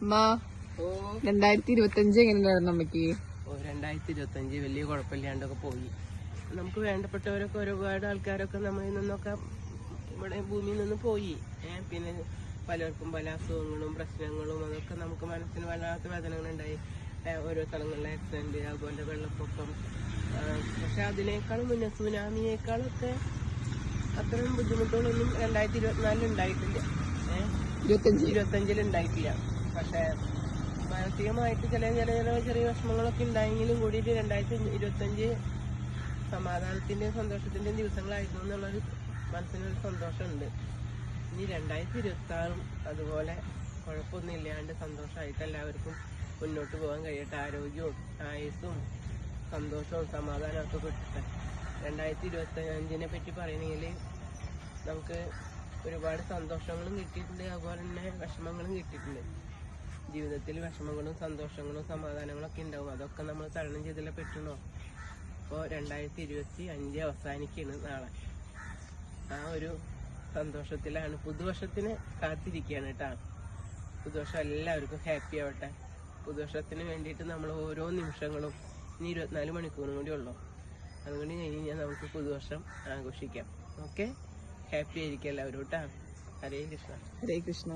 2025 എങ്ങനെയായിരുന്നു അമ്മയ്ക്ക്? 2025 വലിയ കുഴപ്പമില്ലാണ്ടൊക്കെ പോയി. നമുക്ക് വേണ്ടപ്പെട്ടവരൊക്കെ ഒരുപാട് ആൾക്കാരൊക്കെ നമ്മളിൽ നിന്നൊക്കെ ഇവിടെ ഭൂമിയിൽ നിന്ന് പോയി. പിന്നെ പലർക്കും പല അസുഖങ്ങളും പ്രശ്നങ്ങളും അതൊക്കെ നമുക്ക് മനസ്സിന് വല്ലാത്ത വേദനകളുണ്ടായി. ഓരോ സ്ഥലങ്ങളിലെ ആക്സിഡന്റ്, അതുപോലെ വെള്ളപ്പൊക്കം. പക്ഷെ അതിനേക്കാളും മുന്നേ സുനാമിയേക്കാളൊക്കെ അത്രയും ബുദ്ധിമുട്ടുകളൊന്നും 2024 ഉണ്ടായിട്ടില്ല. 25 ഉണ്ടായിട്ടില്ല. പക്ഷെ മാനസികമായിട്ട് ചെറിയ വിഷമങ്ങളൊക്കെ ഉണ്ടായെങ്കിലും കൂടിയിട്ട് 2025 സമാധാനത്തിന്റെയും സന്തോഷത്തിന്റെയും ദിവസങ്ങളായിരുന്നു എന്നുള്ളൊരു മനസ്സിനൊരു സന്തോഷമുണ്ട്. ഇനി 2026 അതുപോലെ കുഴപ്പമൊന്നും ഇല്ലാണ്ട് സന്തോഷമായിട്ട് എല്ലാവർക്കും മുന്നോട്ട് പോകാൻ കഴിയട്ടെ. ആരോഗ്യവും ആയുസ്സും സന്തോഷവും സമാധാനവും ഒക്കെ കിട്ടട്ടെ. 2025 പറ്റി പറയണമെങ്കിൽ നമുക്ക് ഒരുപാട് സന്തോഷങ്ങളും കിട്ടിയിട്ടുണ്ട്, അതുപോലെ തന്നെ വിഷമങ്ങളും കിട്ടിയിട്ടുണ്ട്. ജീവിതത്തിൽ വിഷമങ്ങളും സന്തോഷങ്ങളും സമാധാനങ്ങളും ഒക്കെ ഉണ്ടാവും. അതൊക്കെ നമ്മൾ തരണം ചെയ്തല്ലേ പറ്റണോ? അപ്പോൾ 2025 അവസാനിക്കുകയാണ് നാളെ. ആ ഒരു സന്തോഷത്തിലാണ്, പുതുവർഷത്തിന് കാത്തിരിക്കുകയാണ് കേട്ടോ. പുതുവർഷം എല്ലാവർക്കും ഹാപ്പി ആവട്ടെ. പുതുവർഷത്തിന് വേണ്ടിയിട്ട് നമ്മൾ ഓരോ നിമിഷങ്ങളും, ഇനി 24 മണിക്കൂറും കൂടി ഉള്ളൂ, അതുകൊണ്ട് കഴിഞ്ഞാൽ നമുക്ക് പുതുവർഷം ആഘോഷിക്കാം. ഓക്കെ, ഹാപ്പി ആയിരിക്കും എല്ലാവരും കേട്ടോ. ഹരേ കൃഷ്ണ. ഹരേ കൃഷ്ണ.